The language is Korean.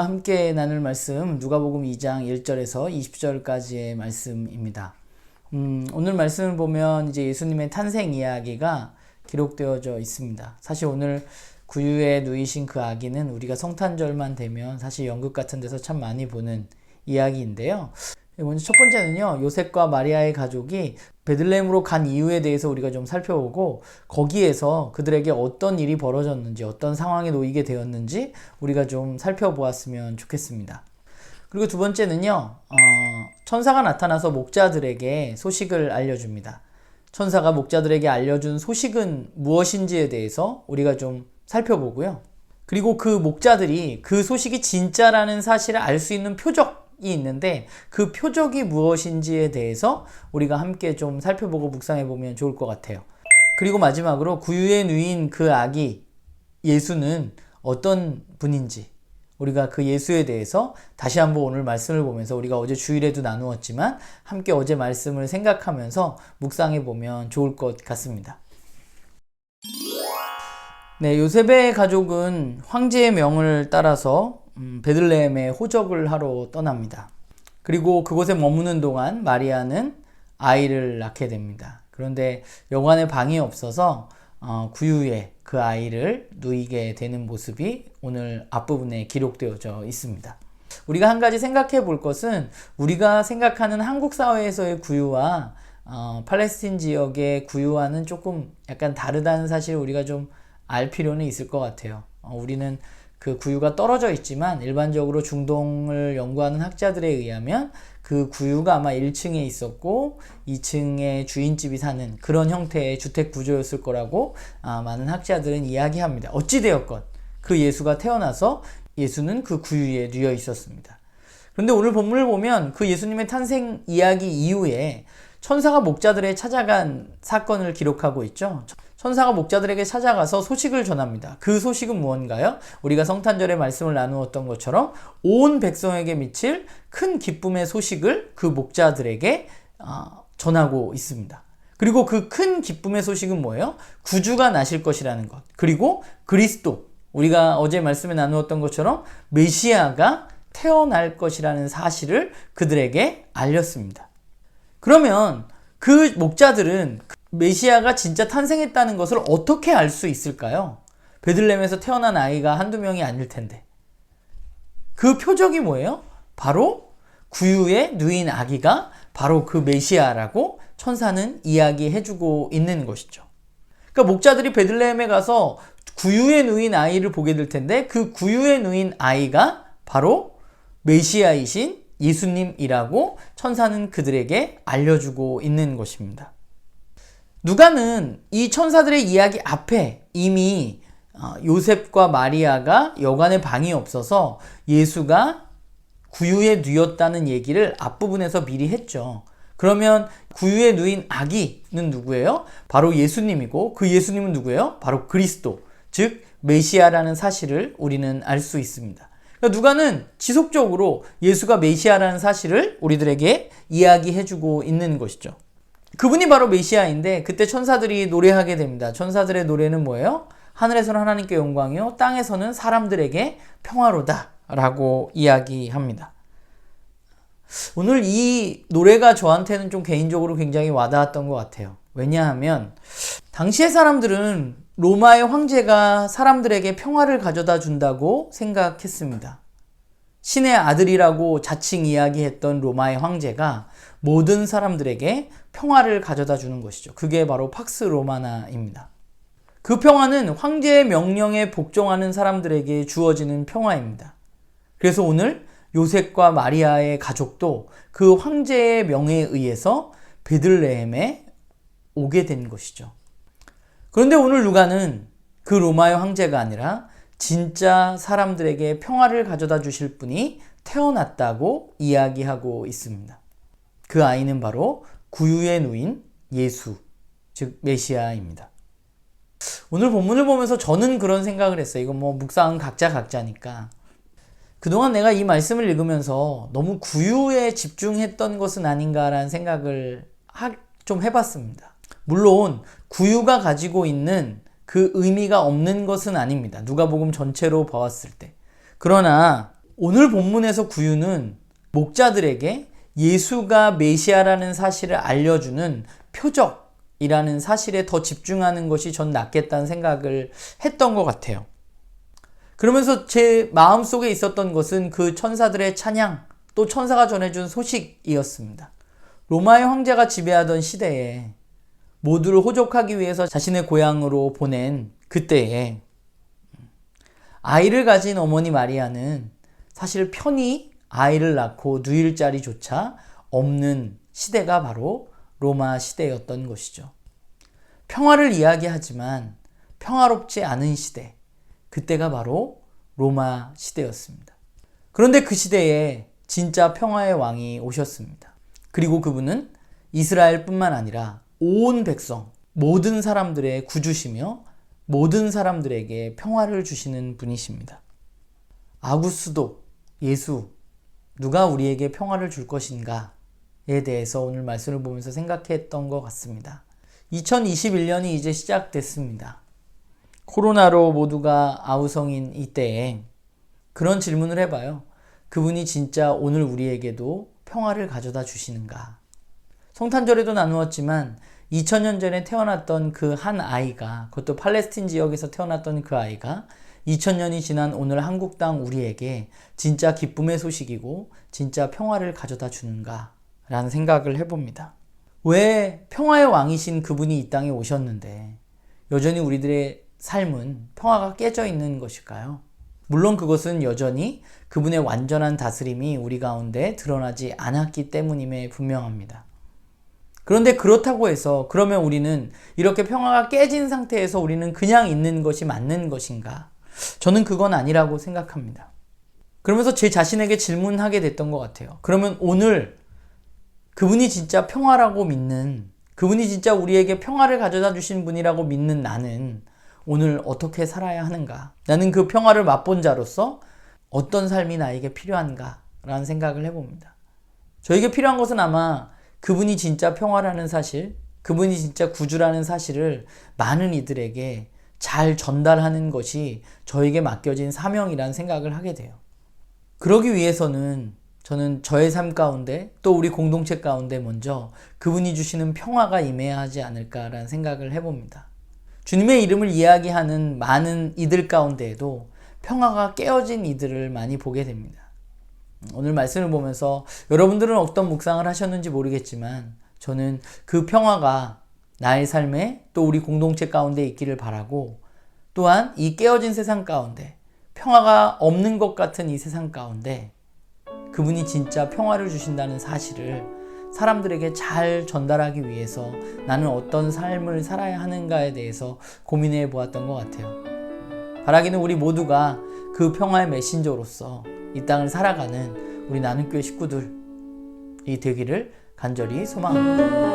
우리가 함께 나눌 말씀 누가복음 2장 1절에서 20절까지의 말씀입니다. 오늘 말씀을 보면 이제 예수님의 탄생 이야기가 기록되어져 있습니다. 사실 오늘 구유에 누이신 그 아기는 우리가 성탄절만 되면 사실 연극 같은 데서 참 많이 보는 이야기인데요. 먼저 첫 번째는요, 요셉과 마리아의 가족이 베들레헴으로 간 이유에 대해서 우리가 좀 살펴보고, 거기에서 그들에게 어떤 일이 벌어졌는지, 어떤 상황에 놓이게 되었는지 우리가 좀 살펴보았으면 좋겠습니다. 그리고 두 번째는요, 천사가 나타나서 목자들에게 소식을 알려줍니다. 천사가 목자들에게 알려준 소식은 무엇인지에 대해서 우리가 좀 살펴보고요. 그리고 그 목자들이 그 소식이 진짜라는 사실을 알 수 있는 표적이 있는데, 그 표적이 무엇인지에 대해서 우리가 함께 좀 살펴보고 묵상해 보면 좋을 것 같아요. 그리고 마지막으로 구유에 누인 그 아기 예수는 어떤 분인지, 우리가 그 예수에 대해서 다시 한번 오늘 말씀을 보면서, 우리가 어제 주일에도 나누었지만 함께 어제 말씀을 생각하면서 묵상해 보면 좋을 것 같습니다. 네, 요셉의 가족은 황제의 명을 따라서 베들레헴에 호적을 하러 떠납니다. 그리고 그곳에 머무는 동안 마리아는 아이를 낳게 됩니다. 그런데 여관에 방이 없어서 구유에 그 아이를 누이게 되는 모습이 오늘 앞부분에 기록되어져 있습니다. 우리가 한 가지 생각해 볼 것은, 우리가 생각하는 한국 사회에서의 구유와 팔레스틴 지역의 구유와는 조금 약간 다르다는 사실을 우리가 좀 알 필요는 있을 것 같아요. 우리는 그 구유가 떨어져 있지만 일반적으로 중동을 연구하는 학자들에 의하면 그 구유가 아마 1층에 있었고 2층에 주인집이 사는 그런 형태의 주택 구조였을 거라고 많은 학자들은 이야기합니다. 어찌되었건 그 예수가 태어나서 예수는 그 구유에 누워 있었습니다. 그런데 오늘 본문을 보면 그 예수님의 탄생 이야기 이후에 천사가 목자들에 찾아간 사건을 기록하고 있죠. 천사가 목자들에게 찾아가서 소식을 전합니다. 그 소식은 무언가요? 우리가 성탄절에 말씀을 나누었던 것처럼 온 백성에게 미칠 큰 기쁨의 소식을 그 목자들에게 전하고 있습니다. 그리고 그 큰 기쁨의 소식은 뭐예요? 구주가 나실 것이라는 것. 그리고 그리스도, 우리가 어제 말씀에 나누었던 것처럼 메시아가 태어날 것이라는 사실을 그들에게 알렸습니다. 그러면 그 목자들은 메시아가 진짜 탄생했다는 것을 어떻게 알 수 있을까요? 베들레헴에서 태어난 아이가 한두 명이 아닐 텐데. 그 표적이 뭐예요? 바로 구유에 누인 아기가 바로 그 메시아라고 천사는 이야기해주고 있는 것이죠. 그러니까 목자들이 베들레헴에 가서 구유에 누인 아이를 보게 될 텐데, 그 구유에 누인 아이가 바로 메시아이신 예수님이라고 천사는 그들에게 알려주고 있는 것입니다. 누가는 이 천사들의 이야기 앞에 이미 요셉과 마리아가 여관에 방이 없어서 예수가 구유에 누였다는 얘기를 앞부분에서 미리 했죠. 그러면 구유에 누인 아기는 누구예요? 바로 예수님이고, 그 예수님은 누구예요? 바로 그리스도, 즉 메시아라는 사실을 우리는 알 수 있습니다. 그러니까 누가는 지속적으로 예수가 메시아라는 사실을 우리들에게 이야기해주고 있는 것이죠. 그분이 바로 메시아인데, 그때 천사들이 노래하게 됩니다. 천사들의 노래는 뭐예요? 하늘에서는 하나님께 영광이요, 땅에서는 사람들에게 평화로다 라고 이야기합니다. 오늘 이 노래가 저한테는 좀 개인적으로 굉장히 와닿았던 것 같아요. 왜냐하면 당시의 사람들은 로마의 황제가 사람들에게 평화를 가져다 준다고 생각했습니다. 신의 아들이라고 자칭 이야기했던 로마의 황제가 모든 사람들에게 평화를 가져다 주는 것이죠. 그게 바로 팍스 로마나입니다. 그 평화는 황제의 명령에 복종하는 사람들에게 주어지는 평화입니다. 그래서 오늘 요셉과 마리아의 가족도 그 황제의 명에 의해서 베들레헴에 오게 된 것이죠. 그런데 오늘 누가는 그 로마의 황제가 아니라 진짜 사람들에게 평화를 가져다 주실 분이 태어났다고 이야기하고 있습니다. 그 아이는 바로 구유에 누인 예수, 즉 메시아입니다. 오늘 본문을 보면서 저는 그런 생각을 했어요. 이건 뭐 묵상은 각자니까. 그동안 내가 이 말씀을 읽으면서 너무 구유에 집중했던 것은 아닌가라는 생각을 좀 해봤습니다. 물론 구유가 가지고 있는 그 의미가 없는 것은 아닙니다. 누가복음 전체로 보았을 때. 그러나 오늘 본문에서 구유는 목자들에게 예수가 메시아라는 사실을 알려주는 표적이라는 사실에 더 집중하는 것이 전 낫겠다는 생각을 했던 것 같아요. 그러면서 제 마음속에 있었던 것은 그 천사들의 찬양, 또 천사가 전해준 소식이었습니다. 로마의 황제가 지배하던 시대에 모두를 호족하기 위해서 자신의 고향으로 보낸 그때에 아이를 가진 어머니 마리아는 사실 편히 아이를 낳고 누일 자리조차 없는 시대가 바로 로마 시대였던 것이죠. 평화를 이야기하지만 평화롭지 않은 시대, 그때가 바로 로마 시대였습니다. 그런데 그 시대에 진짜 평화의 왕이 오셨습니다. 그리고 그분은 이스라엘뿐만 아니라 온 백성, 모든 사람들의 구주시며 모든 사람들에게 평화를 주시는 분이십니다. 아구스도, 예수, 누가 우리에게 평화를 줄 것인가에 대해서 오늘 말씀을 보면서 생각했던 것 같습니다. 2021년이 이제 시작됐습니다. 코로나로 모두가 아우성인 이때에 그런 질문을 해봐요. 그분이 진짜 오늘 우리에게도 평화를 가져다 주시는가? 성탄절에도 나누었지만 2000년 전에 태어났던 그 한 아이가, 그것도 팔레스틴 지역에서 태어났던 그 아이가 2000년이 지난 오늘 한국 땅 우리에게 진짜 기쁨의 소식이고 진짜 평화를 가져다 주는가? 라는 생각을 해봅니다. 왜 평화의 왕이신 그분이 이 땅에 오셨는데 여전히 우리들의 삶은 평화가 깨져 있는 것일까요? 물론 그것은 여전히 그분의 완전한 다스림이 우리 가운데 드러나지 않았기 때문임에 분명합니다. 그런데 그렇다고 해서 그러면 우리는 이렇게 평화가 깨진 상태에서 우리는 그냥 있는 것이 맞는 것인가? 저는 그건 아니라고 생각합니다. 그러면서 제 자신에게 질문하게 됐던 것 같아요. 그러면 오늘 그분이 진짜 평화라고 믿는, 그분이 진짜 우리에게 평화를 가져다 주신 분이라고 믿는 나는 오늘 어떻게 살아야 하는가? 나는 그 평화를 맛본 자로서 어떤 삶이 나에게 필요한가? 라는 생각을 해봅니다. 저에게 필요한 것은 아마 그분이 진짜 평화라는 사실, 그분이 진짜 구주라는 사실을 많은 이들에게 잘 전달하는 것이 저에게 맡겨진 사명이라는 생각을 하게 돼요. 그러기 위해서는 저는 저의 삶 가운데 또 우리 공동체 가운데 먼저 그분이 주시는 평화가 임해야 하지 않을까라는 생각을 해봅니다. 주님의 이름을 이야기하는 많은 이들 가운데에도 평화가 깨어진 이들을 많이 보게 됩니다. 오늘 말씀을 보면서 여러분들은 어떤 묵상을 하셨는지 모르겠지만 저는 그 평화가 나의 삶에 또 우리 공동체 가운데 있기를 바라고, 또한 이 깨어진 세상 가운데 평화가 없는 것 같은 이 세상 가운데 그분이 진짜 평화를 주신다는 사실을 사람들에게 잘 전달하기 위해서 나는 어떤 삶을 살아야 하는가에 대해서 고민해 보았던 것 같아요. 바라기는 우리 모두가 그 평화의 메신저로서 이 땅을 살아가는 우리 나눔교회 식구들이 되기를 간절히 소망합니다.